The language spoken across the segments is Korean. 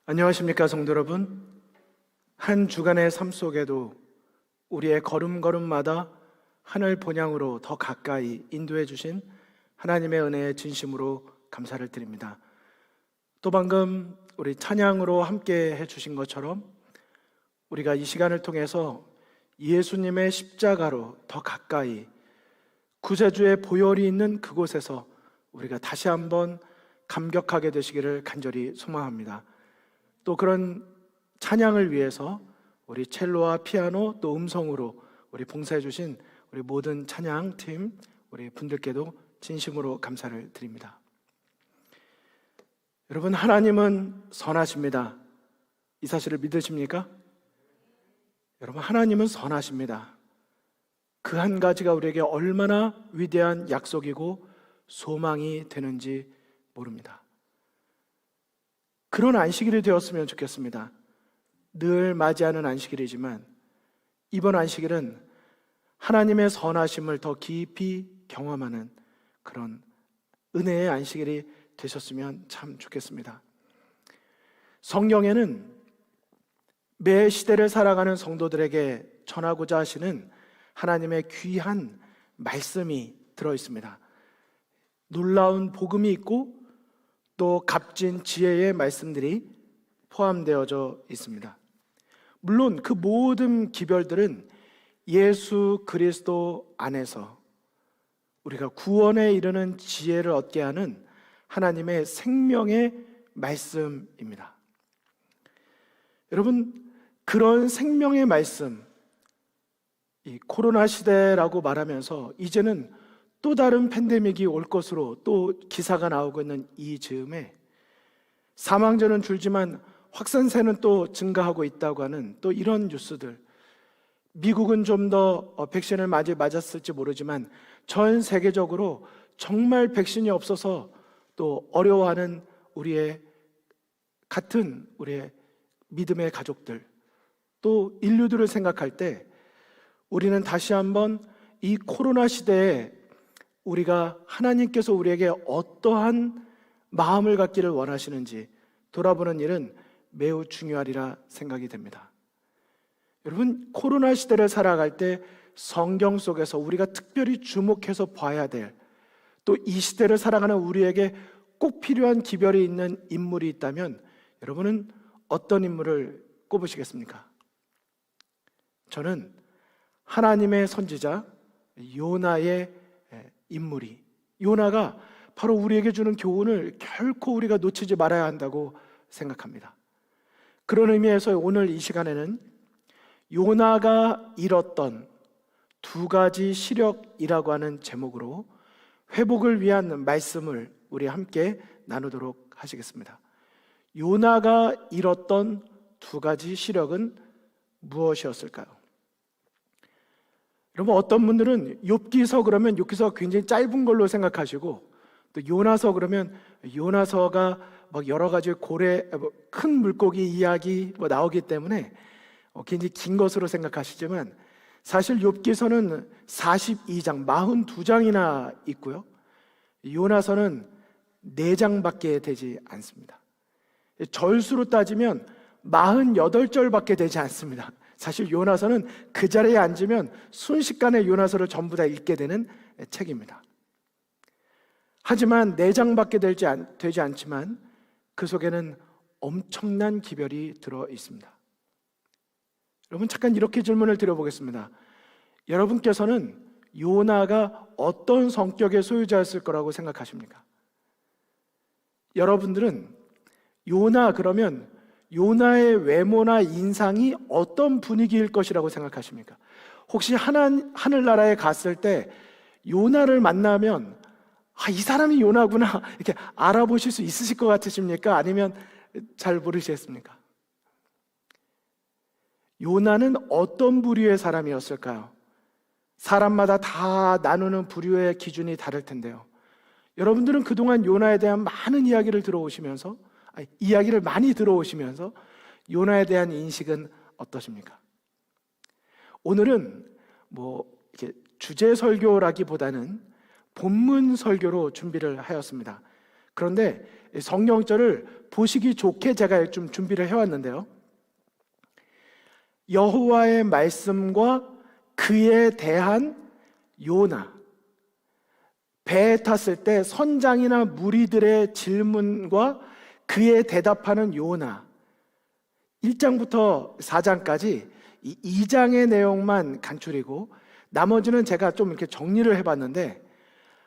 안녕하십니까, 성도 여러분. 한 주간의 삶 속에도 우리의 걸음걸음마다 하늘 본향으로 더 가까이 인도해 주신 하나님의 은혜에 진심으로 감사를 드립니다. 또 방금 우리 찬양으로 함께 해주신 것처럼 우리가 이 시간을 통해서 예수님의 십자가로 더 가까이 구세주의 보혈이 있는 그곳에서 우리가 다시 한번 감격하게 되시기를 간절히 소망합니다. 또 그런 찬양을 위해서 우리 첼로와 피아노 또 음성으로 우리 봉사해 주신 우리 모든 찬양팀 우리 분들께도 진심으로 감사를 드립니다. 여러분, 하나님은 선하십니다. 이 사실을 믿으십니까? 여러분, 하나님은 선하십니다. 그 한 가지가 우리에게 얼마나 위대한 약속이고 소망이 되는지 모릅니다. 그런 안식일이 되었으면 좋겠습니다. 늘 맞이하는 안식일이지만 이번 안식일은 하나님의 선하심을 더 깊이 경험하는 그런 은혜의 안식일이 되셨으면 참 좋겠습니다. 성경에는 매 시대를 살아가는 성도들에게 전하고자 하시는 하나님의 귀한 말씀이 들어있습니다. 놀라운 복음이 있고 또 값진 지혜의 말씀들이 포함되어져 있습니다. 물론 그 모든 기별들은 예수 그리스도 안에서 우리가 구원에 이르는 지혜를 얻게 하는 하나님의 생명의 말씀입니다. 여러분, 그런 생명의 말씀, 이 코로나 시대라고 말하면서 이제는 또 다른 팬데믹이 올 것으로 또 기사가 나오고 있는 이 즈음에 사망자는 줄지만 확산세는 또 증가하고 있다고 하는 또 이런 뉴스들, 미국은 좀 더 백신을 맞았을지 모르지만 전 세계적으로 정말 백신이 없어서 또 어려워하는 우리의 믿음의 가족들, 또 인류들을 생각할 때 우리는 다시 한번 이 코로나 시대에 우리가 하나님께서 우리에게 어떠한 마음을 갖기를 원하시는지 돌아보는 일은 매우 중요하리라 생각이 됩니다. 여러분, 코로나 시대를 살아갈 때 성경 속에서 우리가 특별히 주목해서 봐야 될, 또 이 시대를 살아가는 우리에게 꼭 필요한 기별이 있는 인물이 있다면 여러분은 어떤 인물을 꼽으시겠습니까? 저는 하나님의 선지자 요나의 인물이, 요나가 바로 우리에게 주는 교훈을 결코 우리가 놓치지 말아야 한다고 생각합니다. 그런 의미에서 오늘 이 시간에는 요나가 잃었던 두 가지 시력이라고 하는 제목으로 회복을 위한 말씀을 우리 함께 나누도록 하시겠습니다. 요나가 잃었던 두 가지 시력은 무엇이었을까요? 여러분, 어떤 분들은 욥기서 그러면 욥기서가 굉장히 짧은 걸로 생각하시고, 또 요나서 그러면 요나서가 막 여러 가지 큰 물고기 이야기 나오기 때문에 굉장히 긴 것으로 생각하시지만 사실 욥기서는 42장, 42장이나 있고요. 요나서는 4장밖에 되지 않습니다. 절수로 따지면 48절밖에 되지 않습니다. 사실 요나서는 그 자리에 앉으면 순식간에 요나서를 전부 다 읽게 되는 책입니다. 하지만 4장밖에 되지 않지만 그 속에는 엄청난 기별이 들어 있습니다. 여러분, 잠깐 이렇게 질문을 드려보겠습니다. 여러분께서는 요나가 어떤 성격의 소유자였을 거라고 생각하십니까? 여러분들은 요나 그러면 요나의 외모나 인상이 어떤 분위기일 것이라고 생각하십니까? 혹시 하늘나라에 갔을 때 요나를 만나면 이 사람이 요나구나 이렇게 알아보실 수 있으실 것 같으십니까? 아니면 잘 모르시겠습니까? 요나는 어떤 부류의 사람이었을까요? 사람마다 다 나누는 부류의 기준이 다를 텐데요. 여러분들은 그동안 요나에 대한 많은 이야기를 이야기를 많이 들어오시면서 요나에 대한 인식은 어떠십니까? 오늘은 이렇게 주제 설교라기보다는 본문 설교로 준비를 하였습니다. 그런데 성경절을 보시기 좋게 제가 좀 준비를 해왔는데요. 여호와의 말씀과 그에 대한 요나, 배에 탔을 때 선장이나 무리들의 질문과 그에 대답하는 요나, 1장부터 4장까지 이 2장의 내용만 간추리고 나머지는 제가 좀 이렇게 정리를 해봤는데,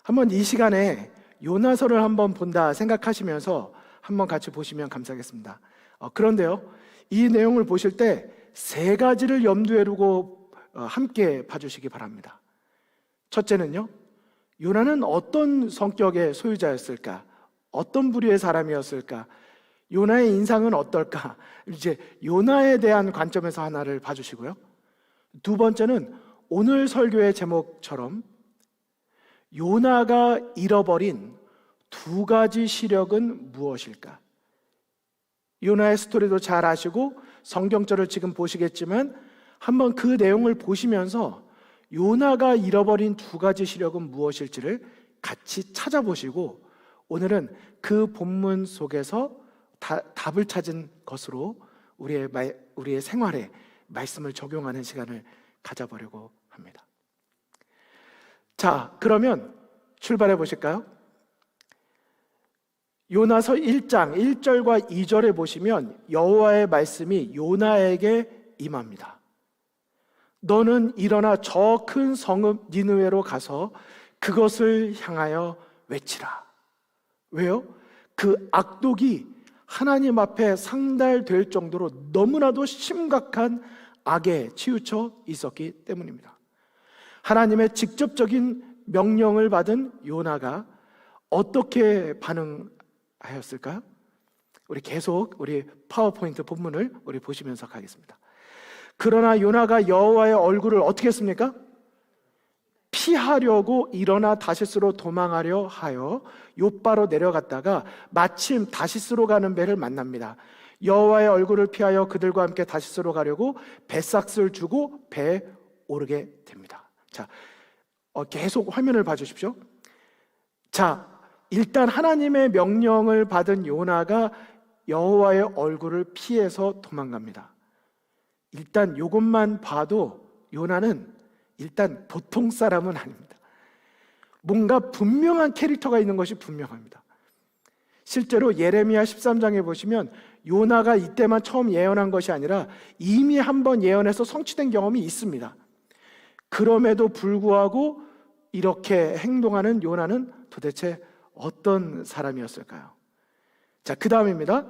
한번 이 시간에 요나서를 한번 본다 생각하시면서 한번 같이 보시면 감사하겠습니다. 그런데요, 이 내용을 보실 때 세 가지를 염두에 두고 함께 봐주시기 바랍니다. 첫째는요, 요나는 어떤 성격의 소유자였을까? 어떤 부류의 사람이었을까? 요나의 인상은 어떨까? 이제 요나에 대한 관점에서 하나를 봐주시고요. 두 번째는 오늘 설교의 제목처럼 요나가 잃어버린 두 가지 시력은 무엇일까? 요나의 스토리도 잘 아시고 성경절을 지금 보시겠지만 한번 그 내용을 보시면서 요나가 잃어버린 두 가지 시력은 무엇일지를 같이 찾아보시고 오늘은 그 본문 속에서 답을 찾은 것으로 우리의 생활에 말씀을 적용하는 시간을 가져보려고 합니다. 자, 그러면 출발해 보실까요? 요나서 1장 1절과 2절에 보시면 여호와의 말씀이 요나에게 임합니다. 너는 일어나 저 큰 성읍 니느웨로 가서 그것을 향하여 외치라. 왜요? 그 악독이 하나님 앞에 상달될 정도로 너무나도 심각한 악에 치우쳐 있었기 때문입니다. 하나님의 직접적인 명령을 받은 요나가 어떻게 반응하였을까요? 우리 계속 우리 파워포인트 본문을 우리 보시면서 가겠습니다. 그러나 요나가 여호와의 얼굴을 어떻게 했습니까? 피하려고 일어나 다시스로 도망하려 하여 욥바로 내려갔다가 마침 다시스로 가는 배를 만납니다. 여호와의 얼굴을 피하여 그들과 함께 다시스로 가려고 배삭스를 주고 배에 오르게 됩니다. 자, 계속 화면을 봐주십시오. 자, 일단 하나님의 명령을 받은 요나가 여호와의 얼굴을 피해서 도망갑니다. 일단 이것만 봐도 요나는 일단 보통 사람은 아닙니다. 뭔가 분명한 캐릭터가 있는 것이 분명합니다. 실제로 예레미야 13장에 보시면 요나가 이때만 처음 예언한 것이 아니라 이미 한번 예언해서 성취된 경험이 있습니다. 그럼에도 불구하고 이렇게 행동하는 요나는 도대체 어떤 사람이었을까요? 자, 그 다음입니다.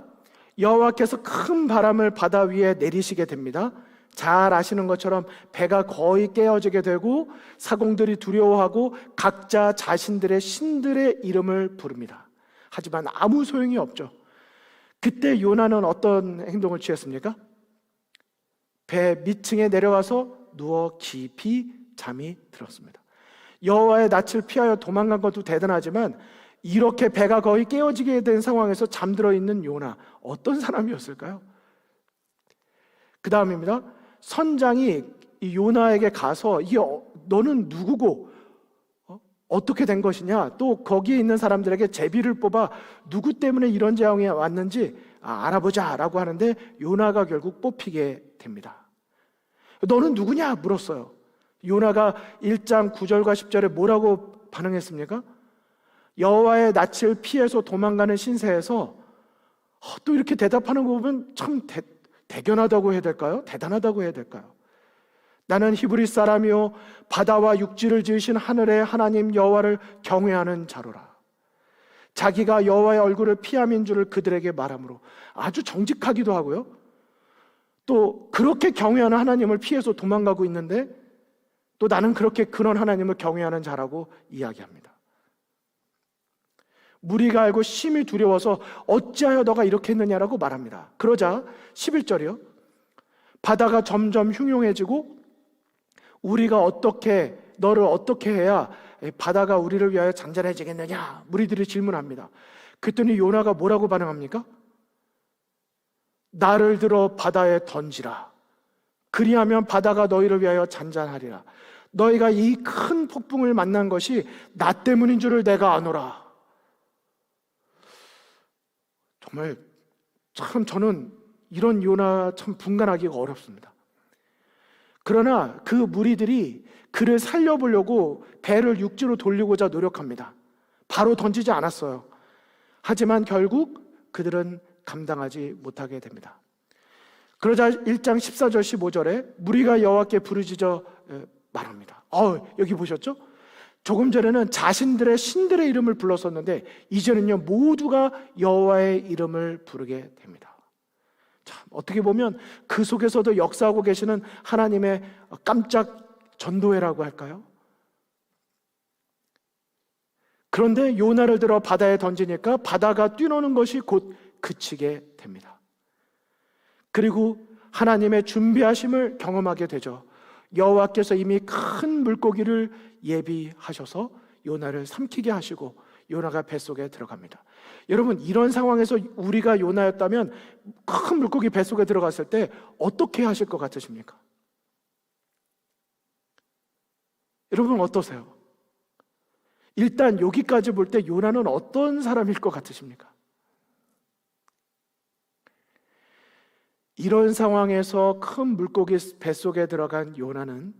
여호와께서 큰 바람을 바다 위에 내리시게 됩니다. 잘 아시는 것처럼 배가 거의 깨어지게 되고 사공들이 두려워하고 각자 자신들의 신들의 이름을 부릅니다. 하지만 아무 소용이 없죠. 그때 요나는 어떤 행동을 취했습니까? 배 밑층에 내려와서 누워 깊이 잠이 들었습니다. 여호와의 낯을 피하여 도망간 것도 대단하지만 이렇게 배가 거의 깨어지게 된 상황에서 잠들어 있는 요나, 어떤 사람이었을까요? 그 다음입니다. 선장이 이 요나에게 가서 너는 누구고 어떻게 된 것이냐, 또 거기에 있는 사람들에게 제비를 뽑아 누구 때문에 이런 재앙이 왔는지 알아보자 라고 하는데 요나가 결국 뽑히게 됩니다. 너는 누구냐 물었어요. 요나가 1장 9절과 10절에 뭐라고 반응했습니까? 여호와의 낯을 피해서 도망가는 신세에서 또 이렇게 대답하는 거 보면 참 대견하다고 해야 될까요? 대단하다고 해야 될까요? 나는 히브리 사람이요 바다와 육지를 지으신 하늘의 하나님 여호와를 경외하는 자로라. 자기가 여호와의 얼굴을 피함인 줄을 그들에게 말하므로 아주 정직하기도 하고요. 또 그렇게 경외하는 하나님을 피해서 도망가고 있는데 또 나는 그렇게 그런 하나님을 경외하는 자라고 이야기합니다. 무리가 알고 심히 두려워서 어찌하여 너가 이렇게 했느냐라고 말합니다. 그러자 11절이요. 바다가 점점 흉흉해지고 우리가 너를 어떻게 해야 바다가 우리를 위하여 잔잔해지겠느냐? 무리들이 질문합니다. 그랬더니 요나가 뭐라고 반응합니까? 나를 들어 바다에 던지라. 그리하면 바다가 너희를 위하여 잔잔하리라. 너희가 이 큰 폭풍을 만난 것이 나 때문인 줄을 내가 아노라. 정말 참 저는 이런 요나 참 분간하기가 어렵습니다. 그러나 그 무리들이 그를 살려보려고 배를 육지로 돌리고자 노력합니다. 바로 던지지 않았어요. 하지만 결국 그들은 감당하지 못하게 됩니다. 그러자 1장 14절 15절에 무리가 여호와께 부르짖어 말합니다. 여기 보셨죠? 조금 전에는 자신들의 신들의 이름을 불렀었는데 이제는요 모두가 여호와의 이름을 부르게 됩니다. 참 어떻게 보면 그 속에서도 역사하고 계시는 하나님의 깜짝 전도회라고 할까요? 그런데 요나를 들어 바다에 던지니까 바다가 뛰노는 것이 곧 그치게 됩니다. 그리고 하나님의 준비하심을 경험하게 되죠. 여호와께서 이미 큰 물고기를 예비하셔서 요나를 삼키게 하시고 요나가 뱃속에 들어갑니다. 여러분, 이런 상황에서 우리가 요나였다면 큰 물고기 뱃속에 들어갔을 때 어떻게 하실 것 같으십니까? 여러분 어떠세요? 일단 여기까지 볼 때 요나는 어떤 사람일 것 같으십니까? 이런 상황에서 큰 물고기 뱃속에 들어간 요나는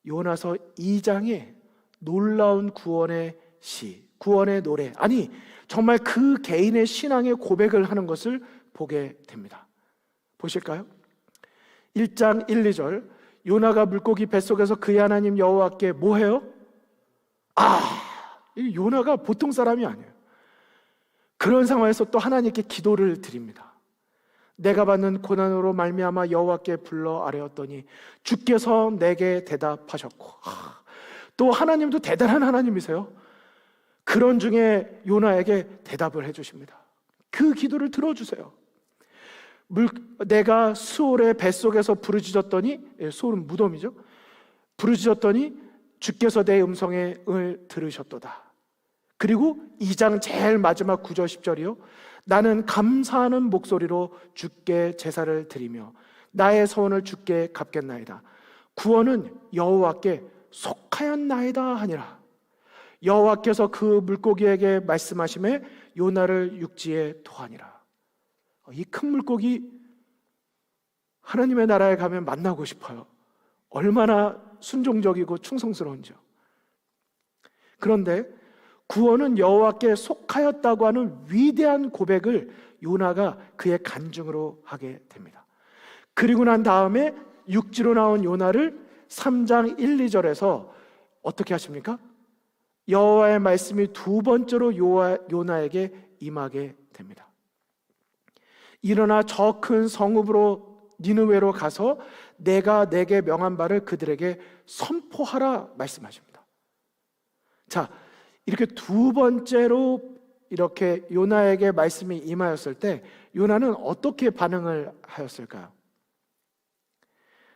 요나서 2장에 놀라운 구원의 시, 구원의 노래, 아니 정말 그 개인의 신앙의 고백을 하는 것을 보게 됩니다. 보실까요? 1장 1, 2절 요나가 물고기 뱃속에서 그의 하나님 여호와께 뭐 해요? 이 요나가 보통 사람이 아니에요. 그런 상황에서 또 하나님께 기도를 드립니다. 내가 받는 고난으로 말미암아 여호와께 불러 아뢰었더니 주께서 내게 대답하셨고, 또 하나님도 대단한 하나님이세요. 그런 중에 요나에게 대답을 해주십니다. 그 기도를 들어주세요. 내가 수올의 뱃속에서 부르짖었더니, 수올은 무덤이죠. 부르짖었더니 주께서 내 음성을 들으셨도다. 그리고 2장 제일 마지막 9절 10절이요 나는 감사하는 목소리로 주께 제사를 드리며 나의 서원을 주께 갚겠나이다. 구원은 여호와께 속하였나이다 하니라. 여호와께서 그 물고기에게 말씀하시매 요나를 육지에 토하니라. 이 큰 물고기 하나님의 나라에 가면 만나고 싶어요. 얼마나 순종적이고 충성스러운지요. 그런데 구원은 여호와께 속하였다고 하는 위대한 고백을 요나가 그의 간증으로 하게 됩니다. 그리고 난 다음에 육지로 나온 요나를 3장 1, 2절에서 어떻게 하십니까? 여호와의 말씀이 두 번째로 요나에게 임하게 됩니다. 일어나 저 큰 성읍으로 니느웨로 가서 내가 내게 명한 바를 그들에게 선포하라 말씀하십니다. 자, 이렇게 두 번째로 이렇게 요나에게 말씀이 임하였을 때 요나는 어떻게 반응을 하였을까요?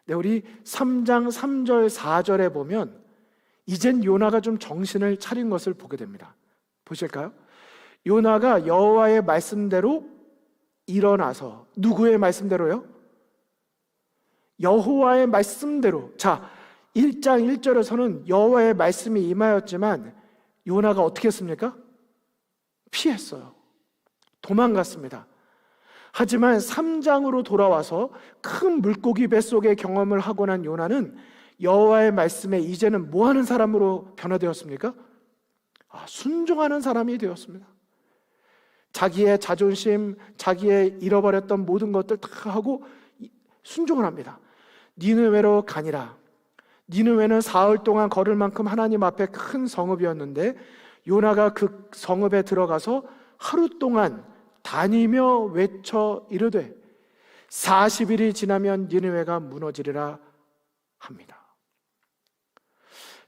네, 우리 3장 3절 4절에 보면 이젠 요나가 좀 정신을 차린 것을 보게 됩니다. 보실까요? 요나가 여호와의 말씀대로 일어나서, 누구의 말씀대로요? 여호와의 말씀대로. 자, 1장 1절에서는 여호와의 말씀이 임하였지만 요나가 어떻게 했습니까? 피했어요. 도망갔습니다. 하지만 3장으로 돌아와서 큰 물고기 뱃속의 경험을 하고 난 요나는 여호와의 말씀에 이제는 뭐 하는 사람으로 변화되었습니까? 순종하는 사람이 되었습니다. 자기의 자존심, 자기의 잃어버렸던 모든 것들 다 하고 순종을 합니다. 니느웨로 가니라. 니느웨는 사흘 동안 걸을 만큼 하나님 앞에 큰 성읍이었는데 요나가 그 성읍에 들어가서 하루 동안 다니며 외쳐 이르되 40일이 지나면 니느웨가 무너지리라 합니다.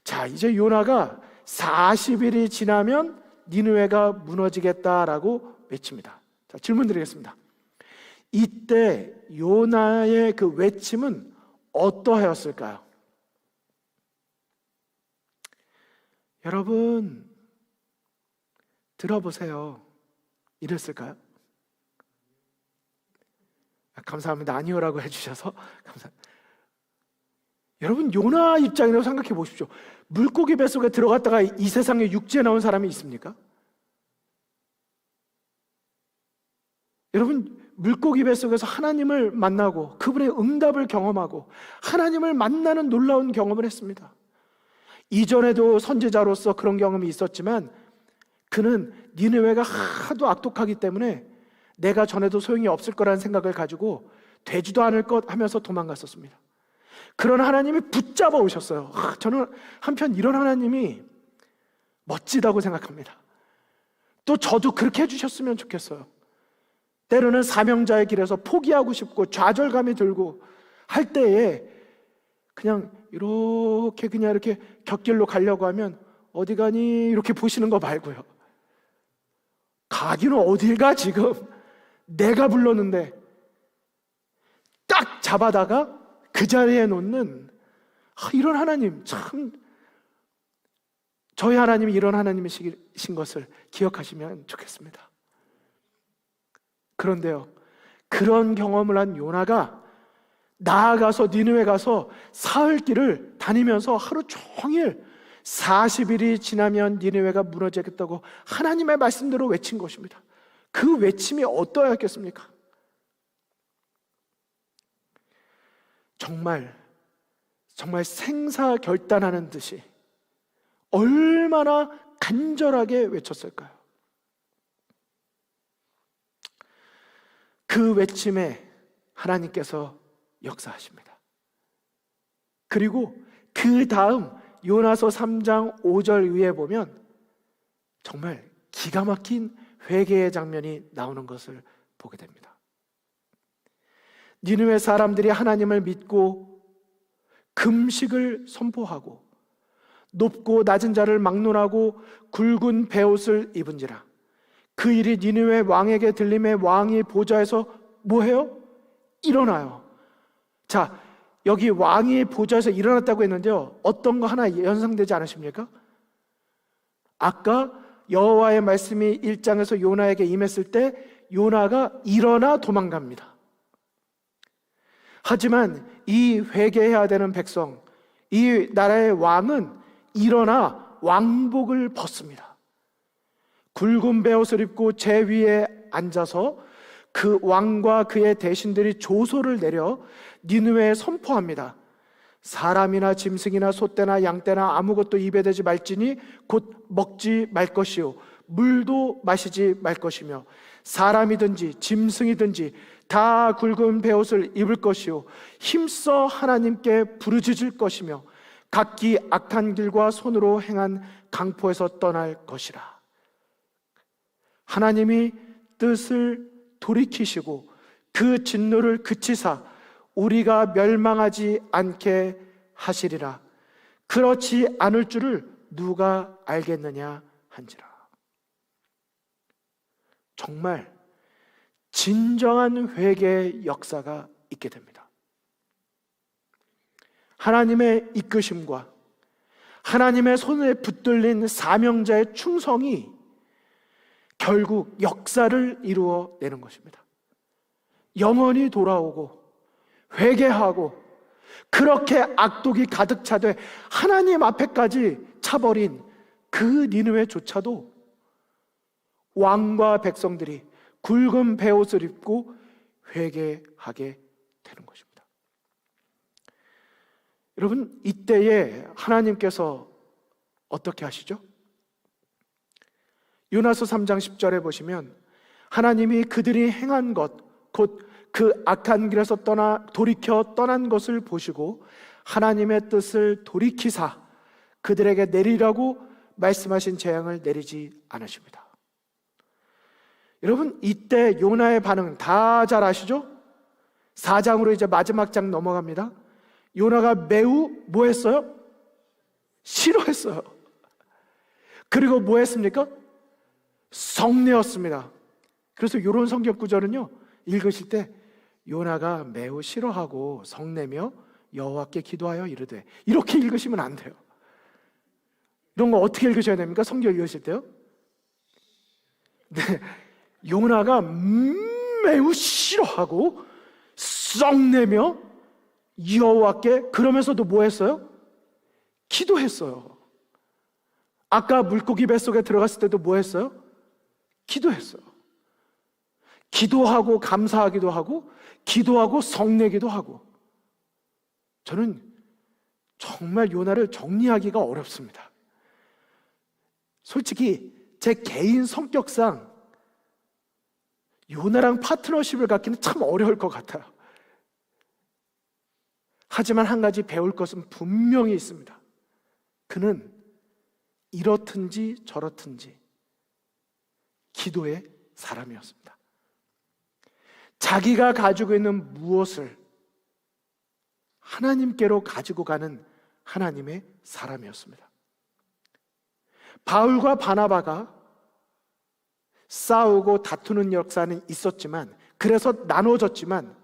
자, 이제 요나가 40일이 지나면 니느웨가 무너지겠다라고 외칩니다. 자, 질문 드리겠습니다. 이때 요나의 그 외침은 어떠하였을까요? 여러분 들어보세요. 이랬을까요? 감사합니다. 아니요라고 해주셔서 감사합니다. 여러분 요나 입장이라고 생각해 보십시오. 물고기 뱃속에 들어갔다가 이 세상에 육지에 나온 사람이 있습니까? 여러분, 물고기 뱃속에서 하나님을 만나고 그분의 응답을 경험하고 하나님을 만나는 놀라운 경험을 했습니다. 이전에도 선지자로서 그런 경험이 있었지만 그는 니느웨가 하도 악독하기 때문에 내가 전해도 소용이 없을 거라는 생각을 가지고 되지도 않을 것 하면서 도망갔었습니다. 그런 하나님이 붙잡아 오셨어요. 저는 한편 이런 하나님이 멋지다고 생각합니다. 또 저도 그렇게 해주셨으면 좋겠어요. 때로는 사명자의 길에서 포기하고 싶고 좌절감이 들고 할 때에 그냥 이렇게 곁길로 가려고 하면 어디 가니 이렇게 보시는 거 말고요. 가기는 어딜 가 지금? 내가 불렀는데 딱 잡아다가 그 자리에 놓는 이런 하나님, 참 저희 하나님이 이런 하나님이신 것을 기억하시면 좋겠습니다. 그런데요, 그런 경험을 한 요나가 나아가서 니느웨 가서 사흘 길을 다니면서 하루 종일 40일이 지나면 니느웨가 무너지겠다고 하나님의 말씀대로 외친 것입니다. 그 외침이 어떠했겠습니까? 정말 생사결단하는 듯이 얼마나 간절하게 외쳤을까요? 그 외침에 하나님께서 역사하십니다. 그리고 그 다음 요나서 3장 5절 위에 보면 정말 기가 막힌 회개의 장면이 나오는 것을 보게 됩니다. 니느웨 사람들이 하나님을 믿고 금식을 선포하고 높고 낮은 자를 막론하고 굵은 베옷을 입은지라. 그 일이 니느웨 왕에게 들림에 왕이 보좌에서 뭐해요? 일어나요. 자, 여기 왕이 보좌에서 일어났다고 했는데요, 어떤 거 하나 연상되지 않으십니까? 아까 여호와의 말씀이 1장에서 요나에게 임했을 때 요나가 일어나 도망갑니다. 하지만 이 회개해야 되는 백성, 이 나라의 왕은 일어나 왕복을 벗습니다. 굵은 베옷을 입고 제 위에 앉아서 그 왕과 그의 대신들이 조소를 내려 니느웨에 선포합니다. 사람이나 짐승이나 소떼나 양떼나 아무것도 입에 대지 말지니 곧 먹지 말 것이요 물도 마시지 말 것이며 사람이든지 짐승이든지 다 굵은 베옷을 입을 것이요 힘써 하나님께 부르짖을 것이며 각기 악한 길과 손으로 행한 강포에서 떠날 것이라. 하나님이 뜻을 돌이키시고 그 진노를 그치사 우리가 멸망하지 않게 하시리라. 그렇지 않을 줄을 누가 알겠느냐 한지라. 정말 진정한 회개의 역사가 있게 됩니다. 하나님의 이끄심과 하나님의 손에 붙들린 사명자의 충성이 결국 역사를 이루어내는 것입니다. 영원히 돌아오고 회개하고 그렇게 악독이 가득 차되 하나님 앞에까지 차버린 그 니느웨조차도 왕과 백성들이 굵은 베옷을 입고 회개하게 되는 것입니다. 여러분, 이때에 하나님께서 어떻게 하시죠? 요나서 3장 10절에 보시면 하나님이 그들이 행한 것, 곧 그 악한 길에서 돌이켜 떠난 것을 보시고 하나님의 뜻을 돌이키사 그들에게 내리라고 말씀하신 재앙을 내리지 않으십니다. 여러분, 이때 요나의 반응 다 잘 아시죠? 4장으로 이제 마지막 장 넘어갑니다. 요나가 매우 뭐 했어요? 싫어했어요. 그리고 뭐 했습니까? 성내었습니다. 그래서 이런 성경 구절은요, 읽으실 때 요나가 매우 싫어하고 성내며 여호와께 기도하여 이르되, 이렇게 읽으시면 안 돼요. 이런 거 어떻게 읽으셔야 됩니까? 성경 읽으실 때요? 네, 요나가 매우 싫어하고 성내며 여호와께, 그러면서도 뭐 했어요? 기도했어요. 아까 물고기 뱃속에 들어갔을 때도 뭐 했어요? 기도했어요. 기도하고 감사하기도 하고 기도하고 성내기도 하고. 저는 정말 요나를 정리하기가 어렵습니다. 솔직히 제 개인 성격상 요나랑 파트너십을 갖기는 참 어려울 것 같아요. 하지만 한 가지 배울 것은 분명히 있습니다. 그는 이렇든지 저렇든지 기도의 사람이었습니다. 자기가 가지고 있는 무엇을 하나님께로 가지고 가는 하나님의 사람이었습니다. 바울과 바나바가 싸우고 다투는 역사는 있었지만, 그래서 나눠졌지만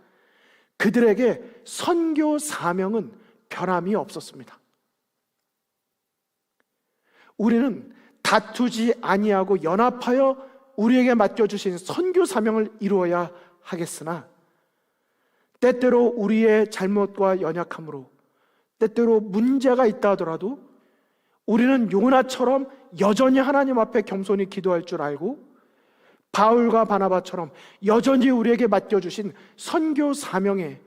그들에게 선교 사명은 변함이 없었습니다. 우리는 다투지 아니하고 연합하여 우리에게 맡겨주신 선교 사명을 이루어야 하겠으나, 때때로 우리의 잘못과 연약함으로 때때로 문제가 있다 하더라도 우리는 요나처럼 여전히 하나님 앞에 겸손히 기도할 줄 알고, 바울과 바나바처럼 여전히 우리에게 맡겨주신 선교 사명에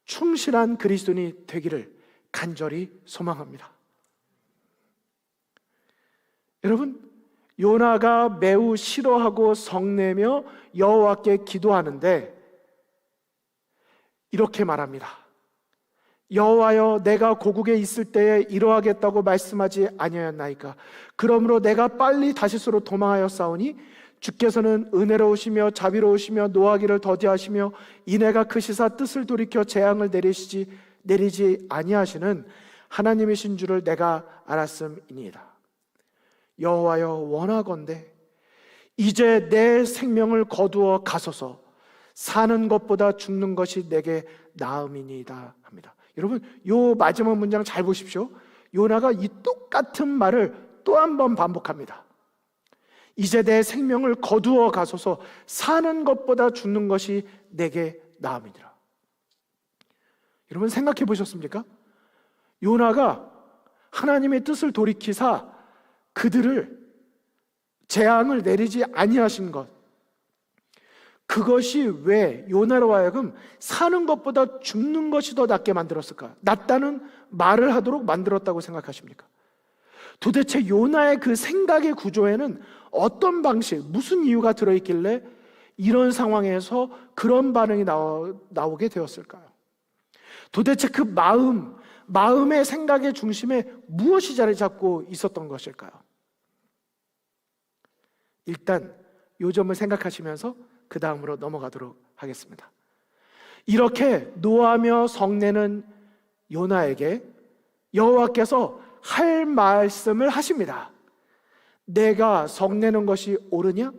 충실한 그리스도인이 되기를 간절히 소망합니다. 여러분, 요나가 매우 싫어하고 성내며 여호와께 기도하는데 이렇게 말합니다. 여호와여, 내가 고국에 있을 때에 이러하겠다고 말씀하지 아니하였나이까? 그러므로 내가 빨리 다시스로 도망하여 싸우니 주께서는 은혜로우시며 자비로우시며 노하기를 더디하시며 이내가 크시사 뜻을 돌이켜 재앙을 내리지 아니하시는 하나님이신 줄을 내가 알았음이니이다. 여호와여, 원하건대 이제 내 생명을 거두어 가소서. 사는 것보다 죽는 것이 내게 나음이니이다 합니다. 여러분, 요 마지막 문장 잘 보십시오. 요나가 이 똑같은 말을 또 한 번 반복합니다. 이제 내 생명을 거두어 가소서. 사는 것보다 죽는 것이 내게 나음이니라. 여러분, 생각해 보셨습니까? 요나가 하나님의 뜻을 돌이키사 그들을 재앙을 내리지 아니하신 것, 그것이 왜 요나로 하여금 사는 것보다 죽는 것이 더 낫게 만들었을까? 낫다는 말을 하도록 만들었다고 생각하십니까? 도대체 요나의 그 생각의 구조에는 어떤 방식, 무슨 이유가 들어있길래 이런 상황에서 그런 반응이 나오게 되었을까요? 도대체 그 마음의 생각의 중심에 무엇이 자리 잡고 있었던 것일까요? 일단 이 점을 생각하시면서 그 다음으로 넘어가도록 하겠습니다. 이렇게 노하며 성내는 요나에게 여호와께서 할 말씀을 하십니다. 내가 성내는 것이 옳으냐?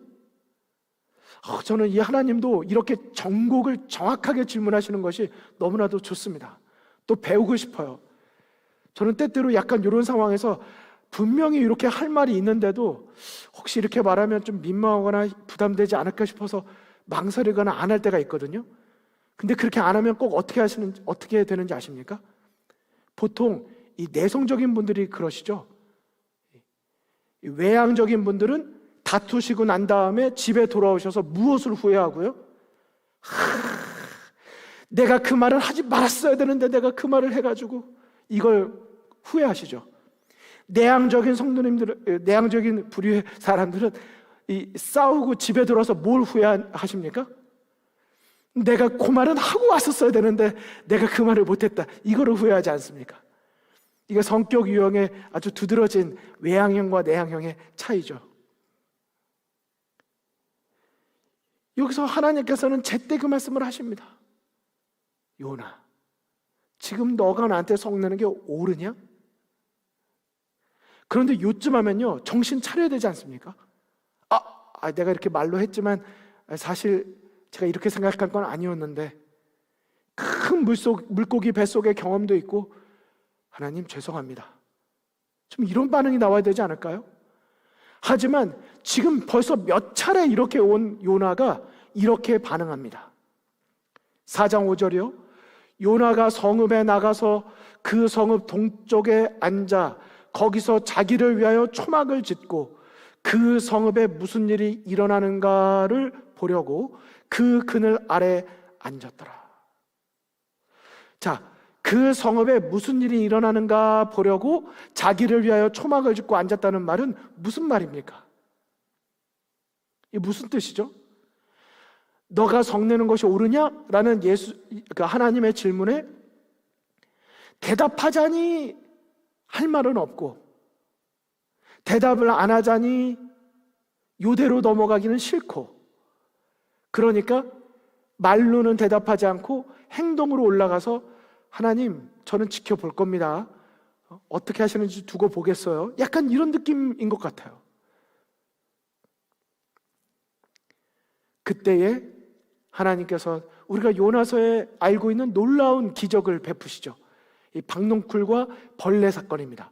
저는 이 하나님도 이렇게 정곡을 정확하게 질문하시는 것이 너무나도 좋습니다. 또 배우고 싶어요. 저는 때때로 약간 이런 상황에서 분명히 이렇게 할 말이 있는데도 혹시 이렇게 말하면 좀 민망하거나 부담되지 않을까 싶어서 망설이거나 안 할 때가 있거든요. 근데 그렇게 안 하면 꼭 어떻게 되는지 아십니까? 보통 이 내성적인 분들이 그러시죠. 외향적인 분들은 다투시고 난 다음에 집에 돌아오셔서 무엇을 후회하고요? 내가 그 말을 하지 말았어야 되는데 내가 그 말을 해가지고 이걸 후회하시죠. 내향적인 부류의 사람들은 싸우고 집에 들어와서 뭘 후회하십니까? 내가 그 말은 하고 왔었어야 되는데 내가 그 말을 못했다, 이거를 후회하지 않습니까? 이게 성격 유형의 아주 두드러진 외향형과 내향형의 차이죠. 여기서 하나님께서는 제때 그 말씀을 하십니다. 요나, 지금 너가 나한테 성내는 게 옳으냐? 그런데 요쯤 하면요, 정신 차려야 되지 않습니까? 내가 이렇게 말로 했지만 사실 제가 이렇게 생각한 건 아니었는데, 큰 물고기 뱃속의 경험도 있고, 하나님 죄송합니다, 좀 이런 반응이 나와야 되지 않을까요? 하지만 지금 벌써 몇 차례 이렇게 온 요나가 이렇게 반응합니다. 4장 5절이요. 요나가 성읍에 나가서 그 성읍 동쪽에 앉아 거기서 자기를 위하여 초막을 짓고 그 성읍에 무슨 일이 일어나는가를 보려고 그 그늘 아래 앉았더라. 자, 그 성읍에 무슨 일이 일어나는가 보려고 자기를 위하여 초막을 짓고 앉았다는 말은 무슨 말입니까? 이게 무슨 뜻이죠? 너가 성내는 것이 옳으냐? 라는 하나님의 질문에 대답하자니 할 말은 없고, 대답을 안 하자니 요대로 넘어가기는 싫고, 그러니까 말로는 대답하지 않고 행동으로 올라가서 하나님, 저는 지켜볼 겁니다. 어떻게 하시는지 두고 보겠어요. 약간 이런 느낌인 것 같아요. 그때에 하나님께서 우리가 요나서에 알고 있는 놀라운 기적을 베푸시죠. 이 박농쿨과 벌레 사건입니다.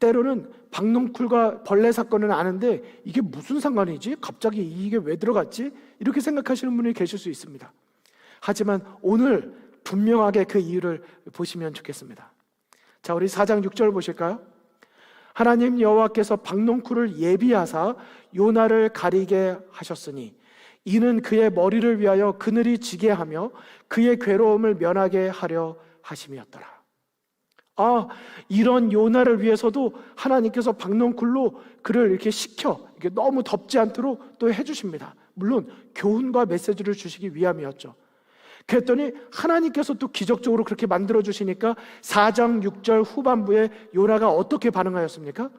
때로는 박농쿨과 벌레 사건은 아는데 이게 무슨 상관이지? 갑자기 이게 왜 들어갔지? 이렇게 생각하시는 분이 계실 수 있습니다. 하지만 오늘 분명하게 그 이유를 보시면 좋겠습니다. 자, 우리 4장 6절 보실까요? 하나님 여호와께서 박농쿨을 예비하사 요나를 가리게 하셨으니 이는 그의 머리를 위하여 그늘이 지게 하며 그의 괴로움을 면하게 하려 하심이었더라. 이런 요나를 위해서도 하나님께서 박농쿨로 그를 이렇게 식혀 이렇게 너무 덥지 않도록 또 해주십니다. 물론 교훈과 메시지를 주시기 위함이었죠. 그랬더니 하나님께서 또 기적적으로 그렇게 만들어 주시니까 4장 6절 후반부에 요나가 어떻게 반응하였습니까?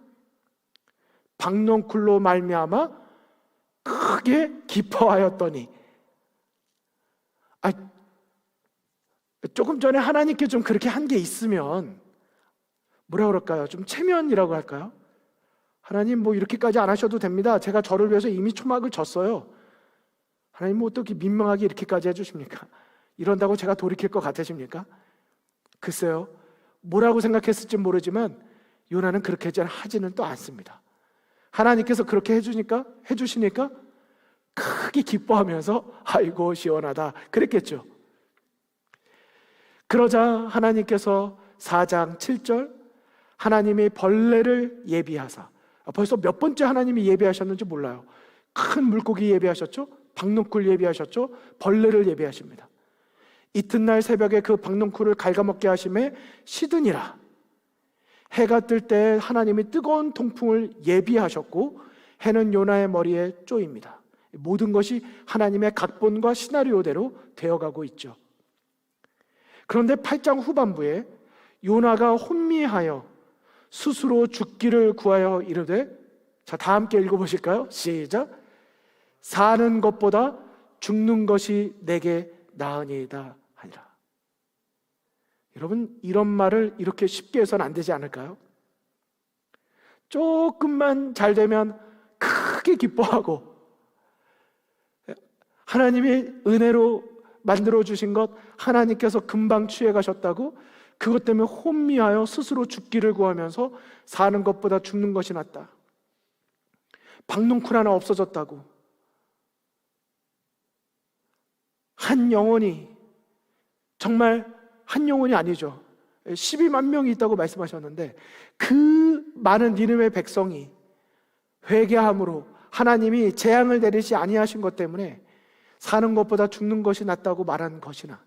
박농쿨로 말미암아 크게 기뻐하였더니, 조금 전에 하나님께 좀 그렇게 한 게 있으면 뭐라 그럴까요? 좀 체면이라고 할까요? 하나님 뭐 이렇게까지 안 하셔도 됩니다. 제가 저를 위해서 이미 초막을 졌어요. 하나님 뭐 어떻게 민망하게 이렇게까지 해주십니까? 이런다고 제가 돌이킬 것 같으십니까? 글쎄요, 뭐라고 생각했을지 모르지만 요나는 그렇게 하지는 또 않습니다. 하나님께서 그렇게 해주시니까 크게 기뻐하면서 아이고 시원하다 그랬겠죠. 그러자 하나님께서 4장 7절 하나님이 벌레를 예비하사, 벌써 몇 번째 하나님이 예비하셨는지 몰라요. 큰 물고기 예비하셨죠, 박농쿨 예비하셨죠, 벌레를 예비하십니다. 이튿날 새벽에 그 박농쿨을 갉아먹게 하심에 시드니라. 해가 뜰 때 하나님이 뜨거운 통풍을 예비하셨고 해는 요나의 머리에 쪼입니다. 모든 것이 하나님의 각본과 시나리오대로 되어가고 있죠. 그런데 8장 후반부에 요나가 혼미하여 스스로 죽기를 구하여 이르되, 자, 다 함께 읽어보실까요? 시작. 사는 것보다 죽는 것이 내게 나으니이다 하니라. 여러분, 이런 말을 이렇게 쉽게 해서는 안 되지 않을까요? 조금만 잘 되면 크게 기뻐하고, 하나님이 은혜로 만들어주신 것 하나님께서 금방 취해가셨다고 그것 때문에 혼미하여 스스로 죽기를 구하면서 사는 것보다 죽는 것이 낫다. 박농쿨 하나 없어졌다고, 한 영혼이, 정말 한 영혼이 아니죠, 12만 명이 있다고 말씀하셨는데 그 많은 니느웨 백성이 회개함으로 하나님이 재앙을 내리지 아니하신 것 때문에 사는 것보다 죽는 것이 낫다고 말한 것이나,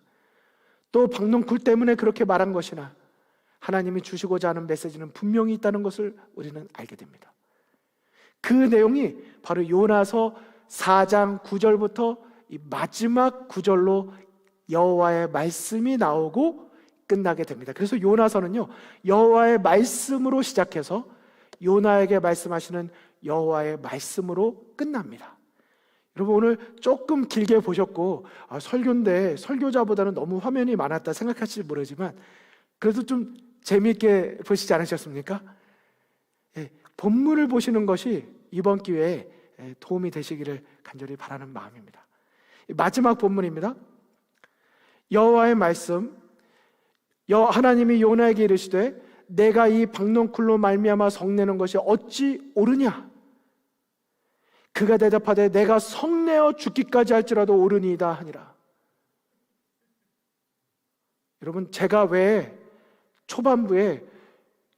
또 박농쿨 때문에 그렇게 말한 것이나, 하나님이 주시고자 하는 메시지는 분명히 있다는 것을 우리는 알게 됩니다. 그 내용이 바로 요나서 4장 9절부터 이 마지막 구절로 여호와의 말씀이 나오고 끝나게 됩니다. 그래서 요나서는요, 여호와의 말씀으로 시작해서 요나에게 말씀하시는 여호와의 말씀으로 끝납니다. 여러분, 오늘 조금 길게 보셨고 설교인데 설교자보다는 너무 화면이 많았다 생각하실지 모르지만 그래도 좀 재미있게 보시지 않으셨습니까? 본문을 보시는 것이 이번 기회에 도움이 되시기를 간절히 바라는 마음입니다. 마지막 본문입니다. 여호와의 말씀, 하나님이 요나에게 이르시되 내가 이 박농쿨로 말미암아 성내는 것이 어찌 옳으냐? 그가 대답하되 내가 성내어 죽기까지 할지라도 옳으니이다 하니라. 여러분, 제가 왜 초반부에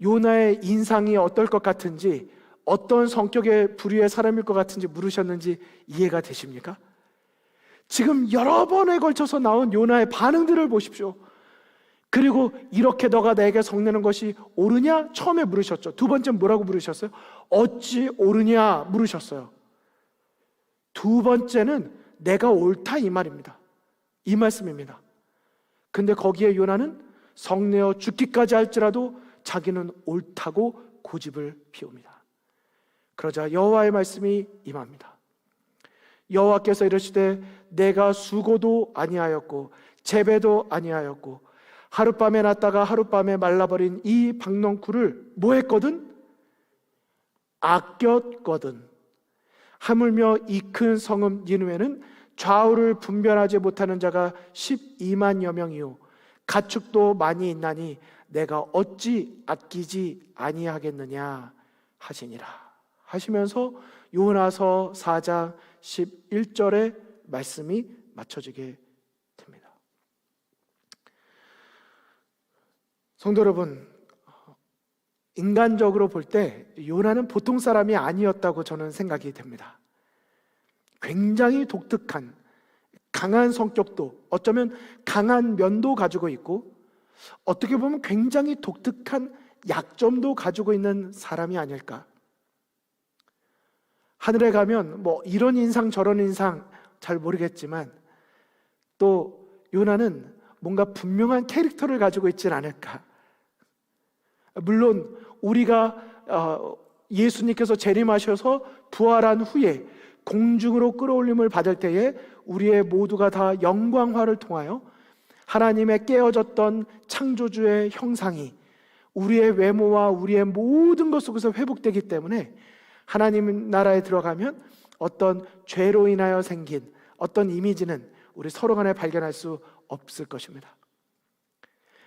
요나의 인상이 어떨 것 같은지, 어떤 성격의 부류의 사람일 것 같은지 물으셨는지 이해가 되십니까? 지금 여러 번에 걸쳐서 나온 요나의 반응들을 보십시오. 그리고 이렇게 너가 내게 성내는 것이 옳으냐? 처음에 물으셨죠. 두 번째 뭐라고 물으셨어요? 어찌 옳으냐 물으셨어요. 두 번째는 내가 옳다 이 말입니다. 이 말씀입니다. 근데 거기에 요나는 성내어 죽기까지 할지라도 자기는 옳다고 고집을 피웁니다. 그러자 여호와의 말씀이 임합니다. 여호와께서 이르시되 내가 수고도 아니하였고 재배도 아니하였고 하룻밤에 났다가 하룻밤에 말라버린 이 박넝쿨을 뭐 했거든? 아꼈거든. 하물며 이 큰 성읍 니느웨는 좌우를 분별하지 못하는 자가 12만여 명이요 가축도 많이 있나니 내가 어찌 아끼지 아니하겠느냐 하시니라 하시면서 요나서 4장 11절의 말씀이 맞춰지게 됩니다. 성도 여러분, 인간적으로 볼 때 요나는 보통 사람이 아니었다고 저는 생각이 됩니다. 굉장히 독특한 강한 성격도, 어쩌면 강한 면도 가지고 있고 어떻게 보면 굉장히 독특한 약점도 가지고 있는 사람이 아닐까. 하늘에 가면 뭐 이런 인상 저런 인상 잘 모르겠지만 또 요나는 뭔가 분명한 캐릭터를 가지고 있진 않을까. 물론 우리가 예수님께서 재림하셔서 부활한 후에 공중으로 끌어올림을 받을 때에 우리의 모두가 다 영광화를 통하여 하나님의 깨어졌던 창조주의 형상이 우리의 외모와 우리의 모든 것 속에서 회복되기 때문에 하나님 나라에 들어가면 어떤 죄로 인하여 생긴 어떤 이미지는 우리 서로 간에 발견할 수 없을 것입니다.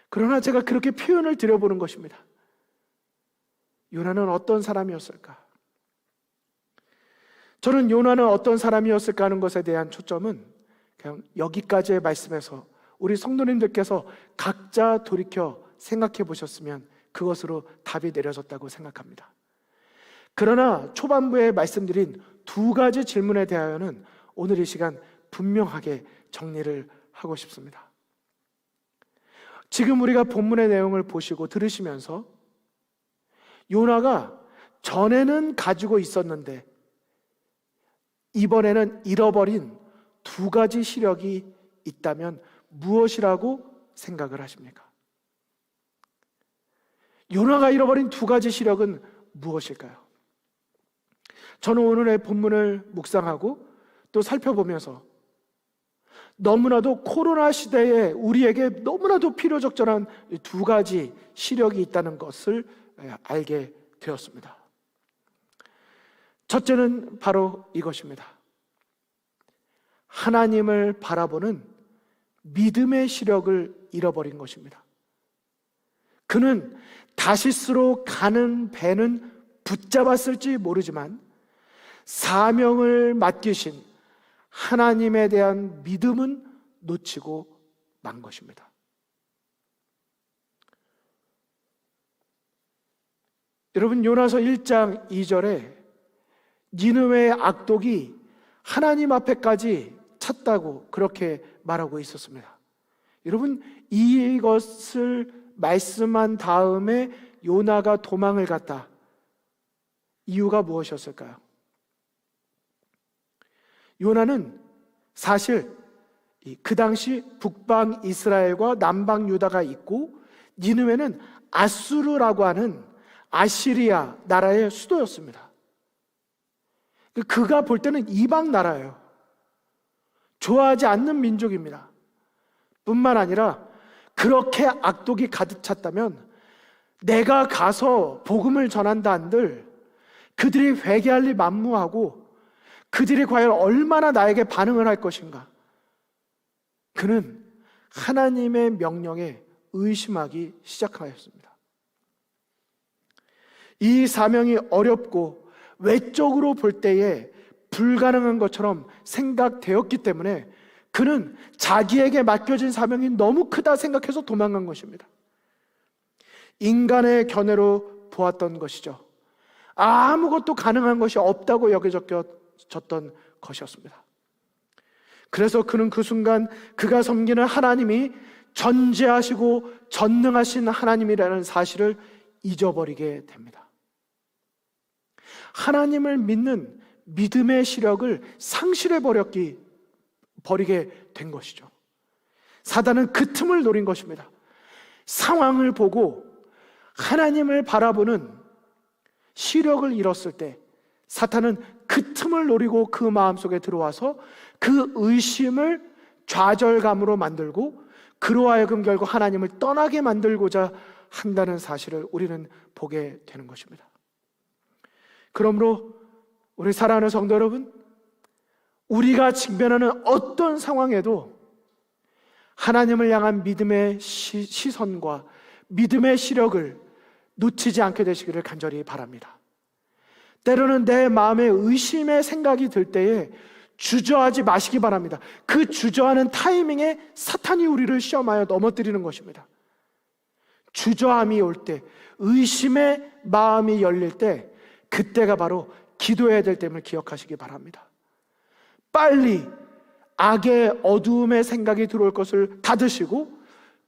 그러나 제가 그렇게 표현을 드려보는 것입니다. 요나는 어떤 사람이었을까? 저는 요나는 어떤 사람이었을까 하는 것에 대한 초점은 그냥 여기까지의 말씀에서 우리 성도님들께서 각자 돌이켜 생각해 보셨으면 그것으로 답이 내려졌다고 생각합니다. 그러나 초반부에 말씀드린 두 가지 질문에 대하여는 오늘 이 시간 분명하게 정리를 하고 싶습니다. 지금 우리가 본문의 내용을 보시고 들으시면서 요나가 전에는 가지고 있었는데 이번에는 잃어버린 두 가지 시력이 있다면 무엇이라고 생각을 하십니까? 요나가 잃어버린 두 가지 시력은 무엇일까요? 저는 오늘의 본문을 묵상하고 또 살펴보면서 너무나도 코로나 시대에 우리에게 너무나도 필요적절한 두 가지 시력이 있다는 것을 알게 되었습니다. 첫째는 바로 이것입니다. 하나님을 바라보는 믿음의 시력을 잃어버린 것입니다. 그는 다시스로 가는 배는 붙잡았을지 모르지만 사명을 맡기신 하나님에 대한 믿음은 놓치고 만 것입니다. 여러분, 요나서 1장 2절에 니느웨의 악독이 하나님 앞에까지 찼다고 그렇게 말하고 있었습니다. 여러분, 이것을 말씀한 다음에 요나가 도망을 갔다. 이유가 무엇이었을까요? 요나는 사실 그 당시 북방 이스라엘과 남방 유다가 있고 니느웨는 아수르라고 하는 아시리아 나라의 수도였습니다. 그가 볼 때는 이방 나라예요. 좋아하지 않는 민족입니다. 뿐만 아니라 그렇게 악독이 가득 찼다면 내가 가서 복음을 전한다 한들 그들이 회개할 리 만무하고 그들이 과연 얼마나 나에게 반응을 할 것인가. 그는 하나님의 명령에 의심하기 시작하였습니다. 이 사명이 어렵고 외적으로 볼 때에 불가능한 것처럼 생각되었기 때문에 그는 자기에게 맡겨진 사명이 너무 크다 생각해서 도망간 것입니다. 인간의 견해로 보았던 것이죠. 아무것도 가능한 것이 없다고 여겨졌던 것이었습니다. 그래서 그는 그 순간 그가 섬기는 하나님이 전지하시고 전능하신 하나님이라는 사실을 잊어버리게 됩니다. 하나님을 믿는 믿음의 시력을 버리게 된 것이죠. 사단은 그 틈을 노린 것입니다. 상황을 보고 하나님을 바라보는 시력을 잃었을 때 사탄은 그 틈을 노리고 그 마음속에 들어와서 그 의심을 좌절감으로 만들고 그로 하여금 결국 하나님을 떠나게 만들고자 한다는 사실을 우리는 보게 되는 것입니다. 그러므로 우리 사랑하는 성도 여러분, 우리가 직면하는 어떤 상황에도 하나님을 향한 믿음의 시선과 믿음의 시력을 놓치지 않게 되시기를 간절히 바랍니다. 때로는 내 마음에 의심의 생각이 들 때에 주저하지 마시기 바랍니다. 그 주저하는 타이밍에 사탄이 우리를 시험하여 넘어뜨리는 것입니다. 주저함이 올 때, 의심의 마음이 열릴 때, 그때가 바로 기도해야 될 때임을 기억하시기 바랍니다. 빨리 악의 어두움의 생각이 들어올 것을 닫으시고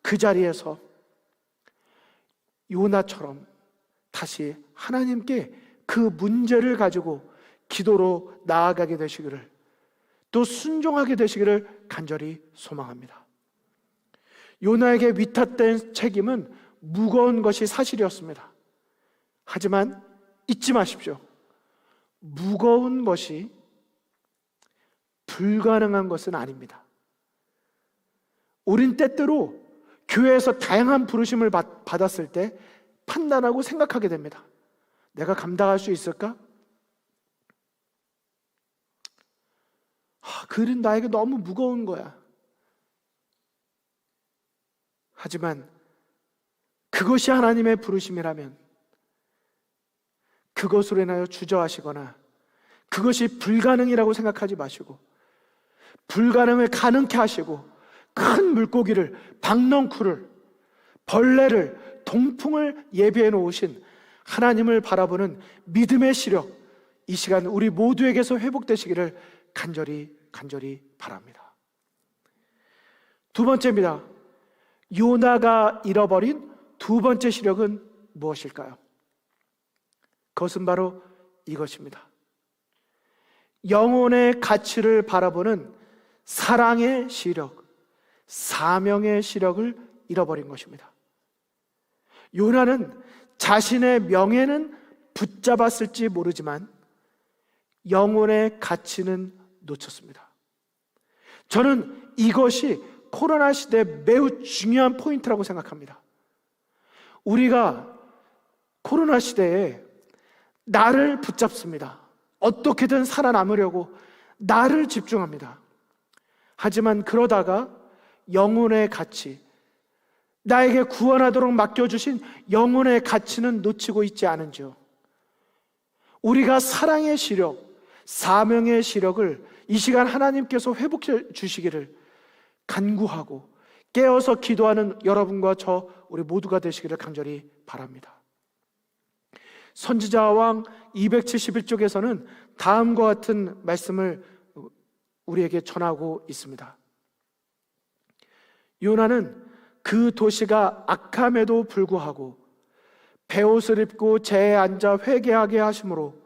그 자리에서 요나처럼 다시 하나님께 그 문제를 가지고 기도로 나아가게 되시기를, 또 순종하게 되시기를 간절히 소망합니다. 요나에게 위탁된 책임은 무거운 것이 사실이었습니다. 하지만 잊지 마십시오. 무거운 것이 불가능한 것은 아닙니다. 우린 때때로 교회에서 다양한 부르심을 받았을 때 판단하고 생각하게 됩니다. 내가 감당할 수 있을까? 그 일은 나에게 너무 무거운 거야. 하지만 그것이 하나님의 부르심이라면 그것으로 인하여 주저하시거나 그것이 불가능이라고 생각하지 마시고 불가능을 가능케 하시고 큰 물고기를, 박넝쿨을, 벌레를, 동풍을 예비해 놓으신 하나님을 바라보는 믿음의 시력, 이 시간 우리 모두에게서 회복되시기를 간절히 바랍니다. 두 번째입니다. 요나가 잃어버린 두 번째 시력은 무엇일까요? 그것은 바로 이것입니다. 영혼의 가치를 바라보는 사랑의 시력, 사명의 시력을 잃어버린 것입니다. 요나는 자신의 명예는 붙잡았을지 모르지만 영혼의 가치는 놓쳤습니다. 저는 이것이 코로나 시대에 매우 중요한 포인트라고 생각합니다. 우리가 코로나 시대에 나를 붙잡습니다. 어떻게든 살아남으려고 나를 집중합니다. 하지만 그러다가 영혼의 가치, 나에게 구원하도록 맡겨주신 영혼의 가치는 놓치고 있지 않은지요. 우리가 사랑의 시력, 사명의 시력을 이 시간 하나님께서 회복해 주시기를 간구하고 깨어서 기도하는 여러분과 저 우리 모두가 되시기를 간절히 바랍니다. 선지자왕 271쪽에서는 다음과 같은 말씀을 우리에게 전하고 있습니다. 요나는 그 도시가 악함에도 불구하고 베옷을 입고 재에 앉아 회개하게 하심으로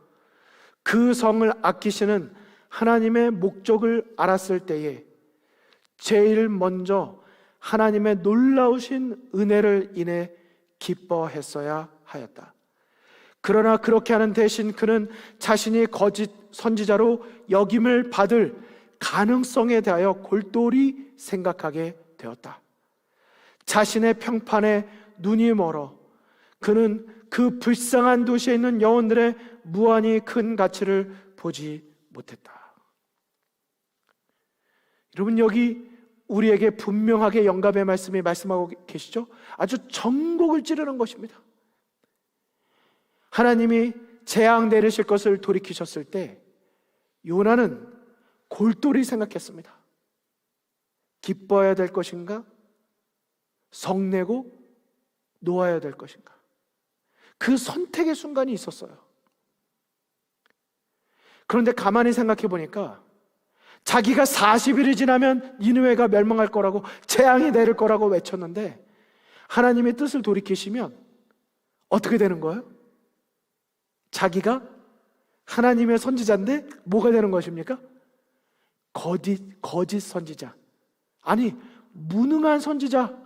그 성을 아끼시는 하나님의 목적을 알았을 때에 제일 먼저 하나님의 놀라우신 은혜를 인해 기뻐했어야 하였다. 그러나 그렇게 하는 대신 그는 자신이 거짓 선지자로 역임을 받을 가능성에 대하여 골똘히 생각하게 되었다. 자신의 평판에 눈이 멀어 그는 그 불쌍한 도시에 있는 영혼들의 무한히 큰 가치를 보지 못했다. 여러분, 여기 우리에게 분명하게 영감의 말씀이 말씀하고 계시죠? 아주 전곡을 찌르는 것입니다. 하나님이 재앙 내리실 것을 돌이키셨을 때 요나는 골똘히 생각했습니다. 기뻐해야 될 것인가? 성내고 놓아야 될 것인가? 그 선택의 순간이 있었어요. 그런데 가만히 생각해 보니까 자기가 40일이 지나면 니느웨가 멸망할 거라고, 재앙이 내릴 거라고 외쳤는데 하나님의 뜻을 돌이키시면 어떻게 되는 거예요? 자기가 하나님의 선지자인데 뭐가 되는 것입니까? 거짓 선지자. 아니, 무능한 선지자,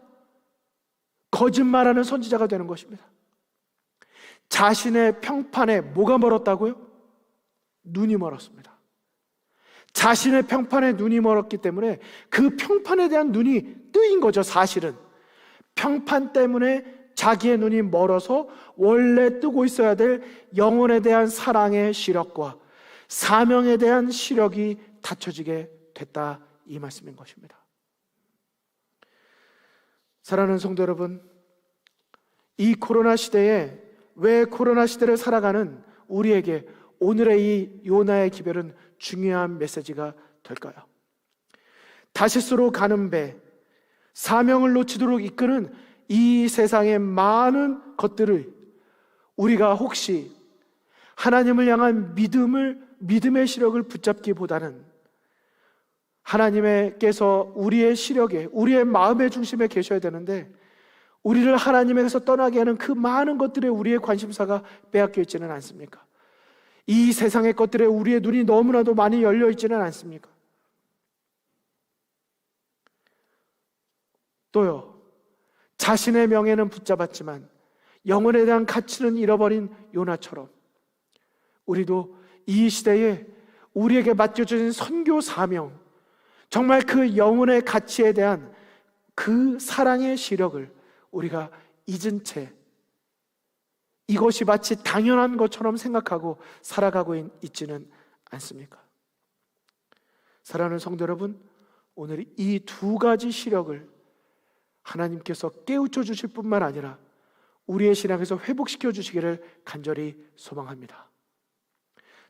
거짓말하는 선지자가 되는 것입니다. 자신의 평판에 뭐가 멀었다고요? 눈이 멀었습니다. 자신의 평판에 눈이 멀었기 때문에 그 평판에 대한 눈이 뜨인 거죠. 사실은 평판 때문에 자기의 눈이 멀어서 원래 뜨고 있어야 될 영혼에 대한 사랑의 시력과 사명에 대한 시력이 닫혀지게 됐다, 이 말씀인 것입니다. 사랑하는 성도 여러분, 이 코로나 시대에, 왜 코로나 시대를 살아가는 우리에게 오늘의 이 요나의 기별은 중요한 메시지가 될까요? 다시스로 가는 배, 사명을 놓치도록 이끄는 이 세상의 많은 것들을 우리가 혹시 하나님을 향한 믿음의 시력을 붙잡기보다는 하나님께서 우리의 시력에, 우리의 마음의 중심에 계셔야 되는데 우리를 하나님에게서 떠나게 하는 그 많은 것들에 우리의 관심사가 빼앗겨 있지는 않습니까? 이 세상의 것들에 우리의 눈이 너무나도 많이 열려 있지는 않습니까? 또요, 자신의 명예는 붙잡았지만 영혼에 대한 가치는 잃어버린 요나처럼 우리도 이 시대에 우리에게 맡겨진 선교 사명, 정말 그 영혼의 가치에 대한 그 사랑의 시력을 우리가 잊은 채 이것이 마치 당연한 것처럼 생각하고 살아가고 있지는 않습니까? 사랑하는 성도 여러분, 오늘 이 두 가지 시력을 하나님께서 깨우쳐 주실 뿐만 아니라 우리의 신앙에서 회복시켜 주시기를 간절히 소망합니다.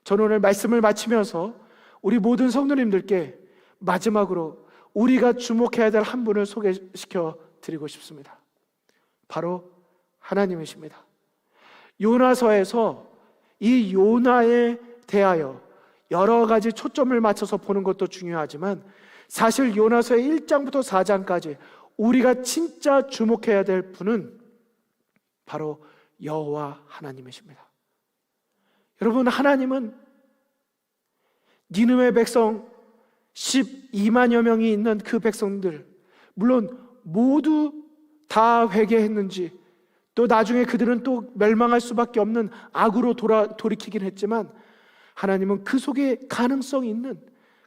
저는 오늘 말씀을 마치면서 우리 모든 성도님들께 마지막으로 우리가 주목해야 될 한 분을 소개시켜 드리고 싶습니다. 바로 하나님이십니다. 요나서에서 이 요나에 대하여 여러 가지 초점을 맞춰서 보는 것도 중요하지만 사실 요나서의 1장부터 4장까지 우리가 진짜 주목해야 될 분은 바로 여호와 하나님이십니다. 여러분, 하나님은 니느웨 백성 12만여 명이 있는 그 백성들, 물론 모두 다 회개했는지 또 나중에 그들은 또 멸망할 수밖에 없는 악으로 돌이키긴 했지만 하나님은 그 속에 가능성이 있는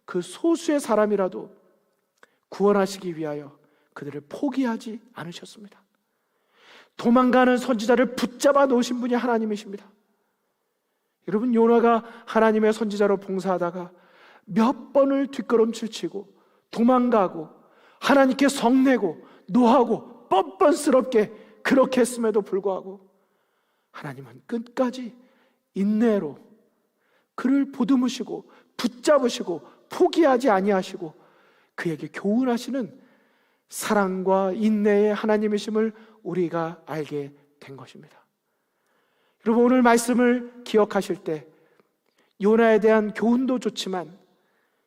그 소수의 사람이라도 구원하시기 위하여 그들을 포기하지 않으셨습니다. 도망가는 선지자를 붙잡아 놓으신 분이 하나님이십니다. 여러분, 요나가 하나님의 선지자로 봉사하다가 몇 번을 뒷걸음질 치고 도망가고 하나님께 성내고 노하고 뻔뻔스럽게 그렇게 했음에도 불구하고 하나님은 끝까지 인내로 그를 보듬으시고 붙잡으시고 포기하지 아니하시고 그에게 교훈하시는 사랑과 인내의 하나님이심을 우리가 알게 된 것입니다. 여러분, 오늘 말씀을 기억하실 때 요나에 대한 교훈도 좋지만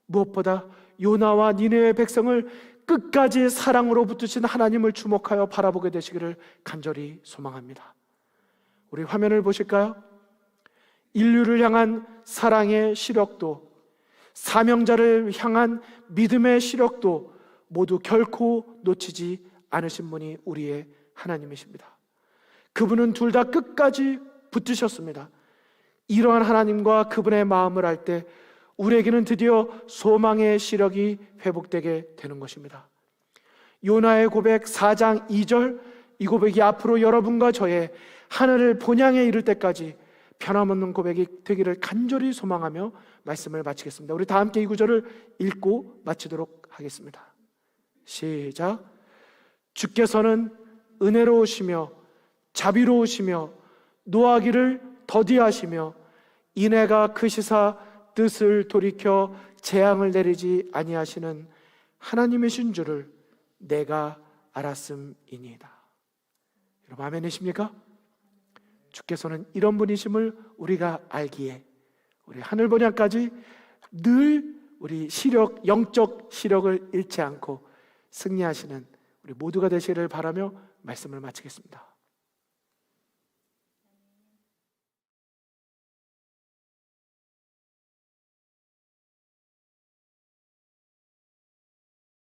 무엇보다 요나와 니느웨 백성을 끝까지 사랑으로 붙드신 하나님을 주목하여 바라보게 되시기를 간절히 소망합니다. 우리 화면을 보실까요? 인류를 향한 사랑의 시력도 사명자를 향한 믿음의 시력도 모두 결코 놓치지 않으신 분이 우리의 하나님이십니다. 그분은 둘 다 끝까지 붙드셨습니다. 이러한 하나님과 그분의 마음을 알 때 우리에게는 드디어 소망의 시력이 회복되게 되는 것입니다. 요나의 고백 4장 2절, 이 고백이 앞으로 여러분과 저의 하늘을 본향에 이를 때까지 변함없는 고백이 되기를 간절히 소망하며 말씀을 마치겠습니다. 우리 다 함께 이 구절을 읽고 마치도록 하겠습니다. 시작. 주께서는 은혜로우시며 자비로우시며 노하기를 더디하시며 인애가 크시사 뜻을 돌이켜 재앙을 내리지 아니하시는 하나님이신 줄을 내가 알았음이니이다. 여러분, 아멘이십니까? 주께서는 이런 분이심을 우리가 알기에 우리 하늘 번향까지 늘 우리 시력, 영적 시력을 잃지 않고 승리하시는 우리 모두가 되시기를 바라며 말씀을 마치겠습니다.